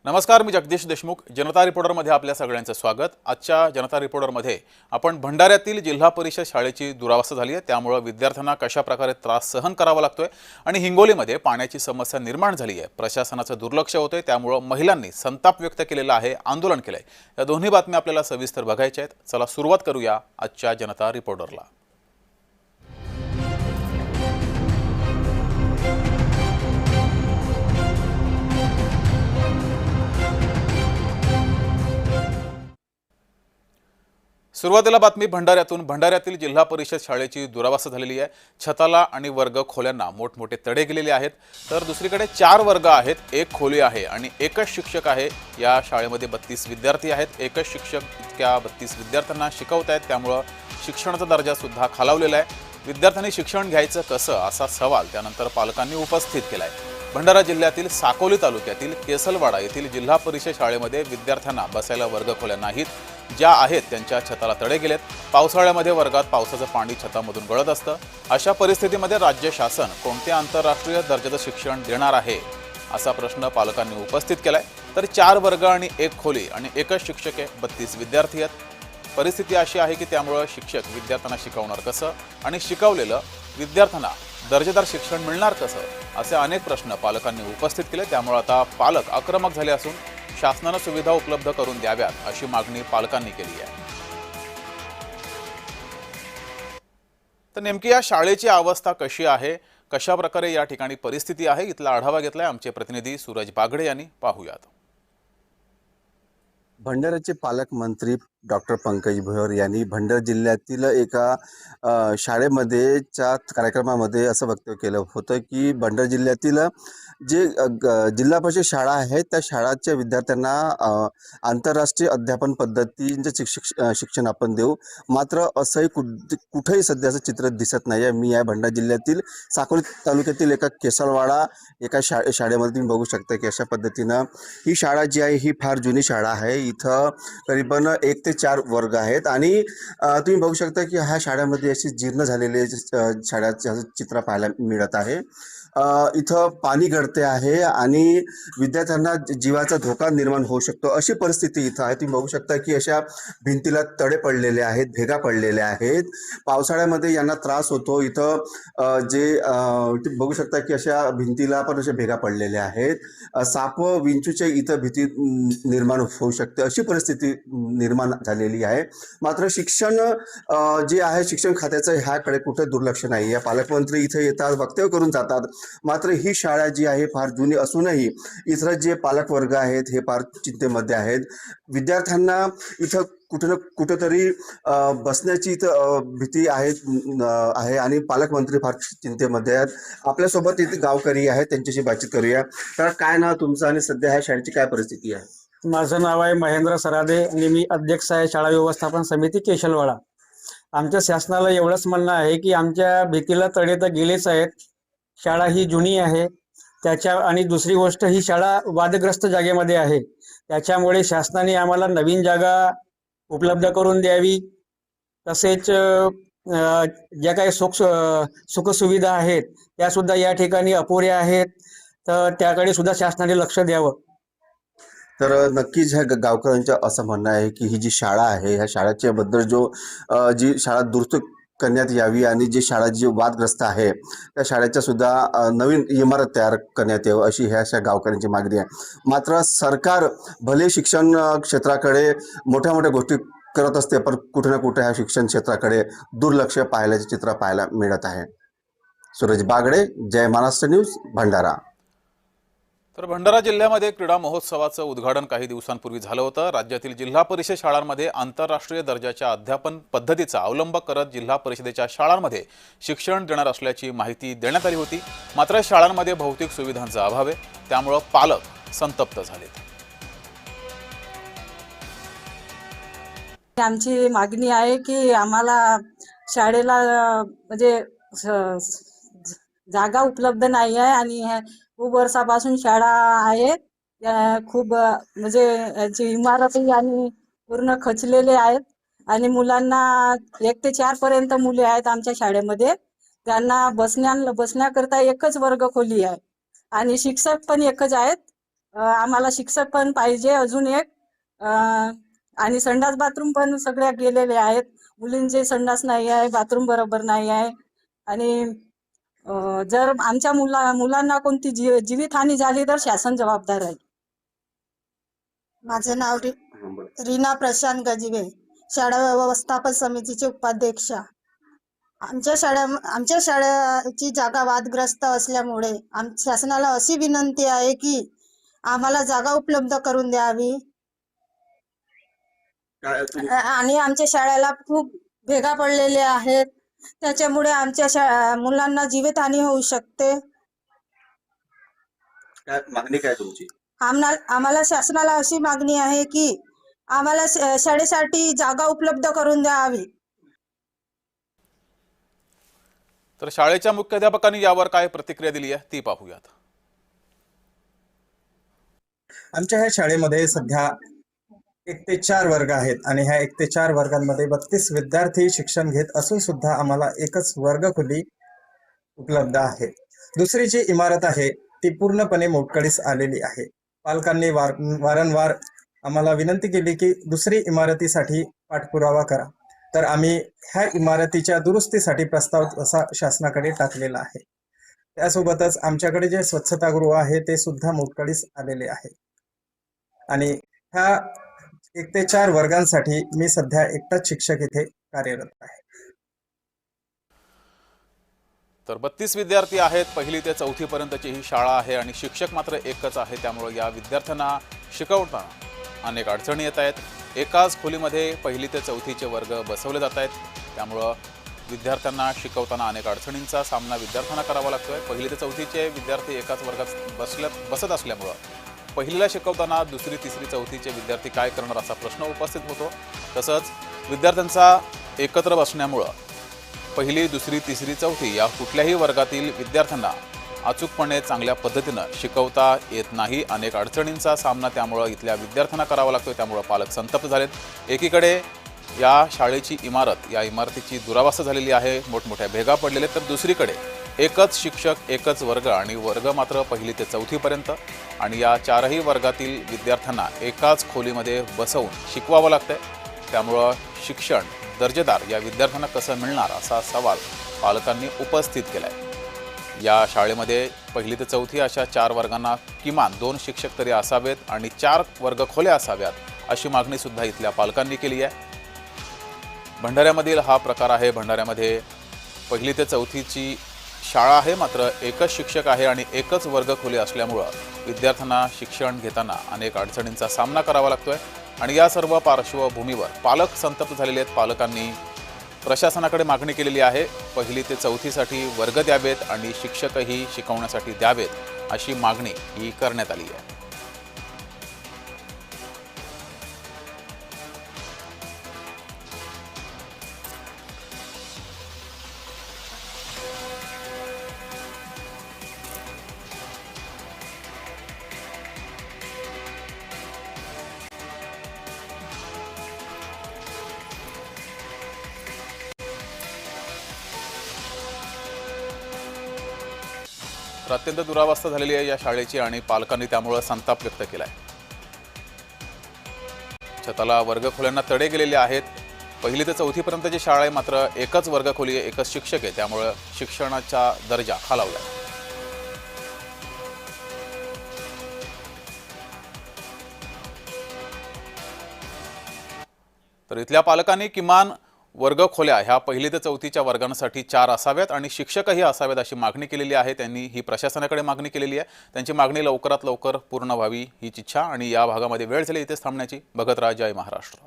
नमस्कार, मी जगदीश देशमुख. जनता रिपोर्टरमध्ये आपल्या सगळ्यांचं स्वागत. आजच्या जनता रिपोर्टरमध्ये आपण भंडाऱ्यातील जिल्हा परिषद शाळेची दुरावस्था झाली आहे, त्यामुळे विद्यार्थ्यांना कशा प्रकारे त्रास सहन करावा लागतोय आणि हिंगोलीमध्ये पाण्याची समस्या निर्माण झाली आहे, प्रशासनाचं दुर्लक्ष होतंय, त्यामुळे महिलांनी संताप व्यक्त केलेला आहे, आंदोलन केलंय. या दोन्ही बातम्या आपल्याला सविस्तर बघायच्या आहेत. चला सुरुवात करूया आजच्या जनता रिपोर्टरला. सुरुवातीला बातमी भंडाऱ्यातून. भंडाऱ्यातील जिल्हा परिषद शाळेची दुरावस्था झालेली आहे. छताला आणि वर्ग खोल्यांना मोठमोठे तडे गेलेले आहेत. तर दुसरीकडे 4 वर्ग आहेत, 1 खोली आहे आणि एकच शिक्षक आहे. या शाळेमध्ये 32 विद्यार्थी आहेत. एकच शिक्षक इतक्या 32 विद्यार्थ्यांना शिकवत आहेत, त्यामुळे शिक्षणाचा दर्जा सुद्धा खालावलेला आहे. विद्यार्थ्यांनी शिक्षण घ्यायचं कसं असा सवाल त्यानंतर पालकांनी उपस्थित केलाय. भंडारा जिल्ह्यातील साकोली तालुक्यातील केसलवाडा येथील जिल्हा परिषद शाळेमध्ये विद्यार्थ्यांना बसायला वर्ग खोल्या नाहीत. ज्या आहेत त्यांच्या छताला तडे गेलेत. पावसाळ्यामध्ये वर्गात पावसाचं पाणी छतामधून गळत असतं. अशा परिस्थितीमध्ये राज्य शासन कोणते आंतरराष्ट्रीय दर्जाचं शिक्षण देणार आहे असा प्रश्न पालकांनी उपस्थित केलाय. तर 4 वर्ग आणि 1 खोली आणि एकच शिक्षक आहे, 32 विद्यार्थी आहेत. परिस्थिती अशी आहे की त्यामुळे शिक्षक विद्यार्थ्यांना शिकवणार कसं आणि शिकवलेलं विद्यार्थ्यांना दर्जेदार शिक्षण मिळणार कसं असे अनेक प्रश्न पालकांनी उपस्थित केले. त्यामुळे आता पालक आक्रमक झाले असून शासनानं सुविधा उपलब्ध करून द्याव्यात अशी मागणी पालकांनी केली आहे. तर नेमकी या शाळेची अवस्था कशी आहे, कशा प्रकारे या ठिकाणी परिस्थिती आहे, इथला आढावा घेतलाय आमचे प्रतिनिधी सूरज बागडे यांनी. पाहूयात. भंडाऱ्याचे पालकमंत्री डॉक्टर पंकज भोयर यांनी भंडारा जिल्ह्यातील एका शाळेमध्येच्या कार्यक्रमामध्ये असं वक्तव्य केलं होतं की भंडारा जिल्ह्यातील जे जिल्हा परिषद शाळा आहेत त्या शाळाच्या विद्यार्थ्यांना आंतरराष्ट्रीय अध्यापन पद्धतीचे शिक्षण आपण देऊ. मात्र असंही कुठेही सध्याचं चित्र दिसत नाही आहे. मी या भंडारा जिल्ह्यातील साकोली तालुक्यातील एका केसलवाडा एका शाळेमध्ये तुम्ही बघू शकता की अशा पद्धतीनं ही शाळा जी आहे ही फार जुनी शाळा आहे. इथं करीबन 1 ते 4 वर्ग आहेत आणि तुम्ही बघू शकता की ह्या शाळेमध्ये अशी जीर्ण झालेले शाळेचं चित्र पाहायला मिळत आहे. इथं पाणी गळते आहे आणि विद्यार्थ्यांना जीवाचा धोका निर्माण होऊ शकतो अशी परिस्थिती इथं आहे. तुम्ही बघू शकता की अशा भिंतीला तडे पडलेले आहेत, भेगा पडलेल्या आहेत. पावसाळ्यामध्ये यांना त्रास होतो. इथं बघू शकता की अशा भिंतीला पण अशा भेगा पडलेल्या आहेत. साप विंचूच्या इथं भीती निर्माण होऊ शकते अशी परिस्थिती निर्माण झालेली आहे. मात्र शिक्षण जे आहे शिक्षण खात्याचं ह्याकडे कुठे दुर्लक्ष नाही आहे. पालकमंत्री इथे येतात, वक्तव्य करून जातात. मात्र ही शाळा जी आहे फार जुनी असूनही इतर जे पालक वर्ग आहेत हे फार चिंतेमध्ये आहेत. विद्यार्थ्यांना इथं कुठे ना कुठेतरी बसण्याची इथं भीती आहे आणि पालकमंत्री फार चिंतेमध्ये आहेत. आपल्यासोबत इथे गावकरी आहेत, त्यांच्याशी बातचीत करूया. तर काय नाव तुमचं आणि सध्या ह्या शाळेची काय परिस्थिती आहे? माझं नाव आहे महेंद्र सरादे आणि मी अध्यक्ष आहे शाळा व्यवस्थापन समिती केशलवाडा. आमच्या शासनाला एवढंच म्हणणं आहे की आमच्या भीतीला तडे तर गेलेच आहेत. शाळा ही जुनी आहे आणि दुसरी गोष्ट ही शाळा वादग्रस्त जागेमध्ये आहे. त्याच्यामुळे शासनाने आम्हाला नवीन जागा उपलब्ध करून द्यावी. तसेच ज्या काही सुखसुविधा आहेत त्यासुद्धा या ठिकाणी अपुऱ्या आहेत, तर त्याकडे सुद्धा शासनाने लक्ष द्यावं. तर नक्कीच ह्या गावकऱ्यांचं असं म्हणणं आहे की ही जी शाळा आहे ह्या शाळेच्या बद्दल जी शाळा दुरुस्त करण्यात यावी आणि जी शाळा जी वादग्रस्त आहे त्या शाळेच्या सुद्धा नवीन इमारत तयार करण्यात यावं अशी ह्या अशा गावकऱ्यांची मागणी आहे. मात्र सरकार भले शिक्षण क्षेत्राकडे मोठ्या मोठ्या गोष्टी करत असते पण कुठे ना कुठे ह्या शिक्षण क्षेत्राकडे दुर्लक्ष पाहायचे चित्र पाहायला मिळत आहे. सूरज बागडे, जय महाराष्ट्र न्यूज, भंडारा. तर भंडारा जिल्ह्यामध्ये क्रीडा महोत्सवाचं उद्घाटन काही दिवसांपूर्वी झालं होतं. राज्यातील जिल्हा परिषद शाळांमध्ये आंतरराष्ट्रीय दर्जाच्या अध्यापन पद्धतीचा अवलंब करत जिल्हा परिषदेच्या शाळांमध्ये शिक्षण देणार असल्याची माहिती देण्यात आली होती. मात्र शाळांमध्ये भौतिक सुविधांचा अभाव आहे, त्यामुळे पालक संतप्त झालेत. आमची मागणी आहे की आम्हाला शाळेला म्हणजे जागा उपलब्ध नाही आहे आणि खूप वर्षापासून शाळा आहे. खूप म्हणजे याची इमारतही आणि पूर्ण खचलेले आहेत आणि मुलांना 1 ते 4 पर्यंत मुले आहेत आमच्या शाळेमध्ये. त्यांना बसण्याकरता एकच वर्ग खोली आहे आणि शिक्षक पण एकच आहेत. आम्हाला शिक्षक पण पाहिजे अजून एक. आणि संडास बाथरूम पण सगळ्या गेलेले आहेत. मुलींचे संडास नाही आहे, बाथरूम बरोबर नाही आहे. आणि जर आमच्या मुलांना कोणती जीवितहानी झाली तर शासन जबाबदार आहे. माझं नाव रीना प्रशांत गजिबे, शाळा व्यवस्थापन समितीचे उपाध्यक्ष. आमच्या शाळेची जागा वादग्रस्त असल्यामुळे शासनाला अशी विनंती आहे की आम्हाला जागा उपलब्ध करून द्यावी. आणि आमच्या शाळेला खूप भेगा पडलेले आहेत, त्याच्यामुळे आमच्या मुलांना जीवितहानी होऊ शकते. मागणी काय तुमची? आम्हाला शासनाला अशी मागणी आहे की आम्हाला शाळेसाठी जागा उपलब्ध करून द्यावी. तर शाळेच्या मुख्याध्यापकांनी यावर काय प्रतिक्रिया दिली आहे ती पाहूयात. आमच्या ह्या शाळेमध्ये सध्या 1 ते 4 वर्ग आहेत आणि ह्या 1 ते 4 वर्गांमध्ये 32 विद्यार्थी शिक्षण घेत असून सुद्धा आम्हाला एकच वर्गखोली उपलब्ध आहे. दुसरी जी इमारत आहे ती पूर्णपणे मोडकळीस आलेली आहे. पालकांनी वारंवार आम्हाला विनंती केली की दुसरी इमारतीसाठी पाठपुरावा करा, तर आम्ही ह्या इमारतीच्या दुरुस्तीसाठी प्रस्ताव असा शासनाकडे टाकलेला आहे. त्यासोबतच आमच्याकडे जे स्वच्छतागृह आहे ते सुद्धा मोडकळीस आलेले आहे. आणि ह्या 1 ते 4 वर्गांसाठी मी सध्या एकटाच शिक्षक इथे कार्यरत आहे. तर 32 विद्यार्थी आहेत. 1ली ते 4थी पर्यंतची ही शाळा आहे आणि शिक्षक मात्र एकच आहे. त्यामुळे या विद्यार्थ्यांना शिकवताना अनेक अडचणी येत आहेत. एकाच खोलीमध्ये 1ली ते 4थीचे वर्ग बसवले जात आहेत. त्यामुळं विद्यार्थ्यांना शिकवताना अनेक अडचणींचा सामना विद्यार्थ्यांना करावा लागतोय. 1ली ते 4थीचे विद्यार्थी एकाच वर्गात बसत असल्यामुळं 1लीला शिकवताना 2री, 3री, 4थीचे विद्यार्थी काय करणार असा प्रश्न उपस्थित होतो. तसंच विद्यार्थ्यांचा एकत्र बसण्यामुळं 1ली, 2री, 3री, 4थी या कुठल्याही वर्गातील विद्यार्थ्यांना अचूकपणे चांगल्या पद्धतीनं शिकवता येत नाही. अनेक अडचणींचा सामना त्यामुळं इथल्या विद्यार्थ्यांना करावा लागतोय. त्यामुळं पालक संतप्त झालेत. एकीकडे या शाळेची इमारत, या इमारतीची दुरावस्था झालेली आहे, मोठमोठ्या भेगा पडलेल्या. तर दुसरीकडे एकच शिक्षक, एकच वर्ग आणि वर्ग मात्र 1ली ते 4थीपर्यंत आणि या 4ही वर्गातील विद्यार्थ्यांना एकाच खोलीमध्ये बसवून शिकवावं लागतंय. त्यामुळं शिक्षण दर्जेदार या विद्यार्थ्यांना कसं मिळणार असा सवाल पालकांनी उपस्थित केलाय. या शाळेमध्ये 1ली ते 4थी अशा 4 वर्गांना किमान 2 शिक्षक तरी असावेत आणि 4 वर्ग खोल्या असाव्यात अशी मागणी सुद्धा इथल्या पालकांनी केली आहे. भंडाऱ्यामधील हा प्रकार आहे. भंडाऱ्यामध्ये 1ली ते 4थीची शाळा आहे, मात्र एकच शिक्षक आहे आणि एकच वर्ग खोली असल्यामुळं विद्यार्थ्यांना शिक्षण घेताना अनेक अडचणींचा सामना करावा लागतोय. आणि या सर्व पार्श्वभूमीवर पालक संतप्त झालेले आहेत. पालकांनी प्रशासनाकडे मागणी केलेली आहे. 1ली ते 4थीसाठी वर्ग द्यावेत आणि शिक्षकही शिकवण्यासाठी द्यावेत अशी मागणी ही करण्यात आली आहे. तर अत्यंत दुरावस्था झालेली आहे या शाळेची आणि पालकांनी त्यामुळे संताप व्यक्त केलाय. छताला वर्गखोल्यांना तडे गेलेले आहेत. 1ली ते 4थी पर्यंतची शाळा आहे, मात्र एकच वर्गखोली आहे, एकच शिक्षक आहे. त्यामुळे शिक्षणाचा दर्जा खालावलाय. तर इथल्या पालकांनी किमान वर्ग खोल्या ह्या 1ली ते 4थीच्या वर्गांसाठी 4 असाव्यात आणि शिक्षकही असावेत अशी मागणी केलेली आहे. त्यांनी ही प्रशासनाकडे मागणी केलेली आहे. त्यांची मागणी लवकरात लवकर पूर्ण व्हावी हीच इच्छा. आणि या भागामध्ये वेळ झाली इथेच थांबण्याची. भगत राज, जय महाराष्ट्र.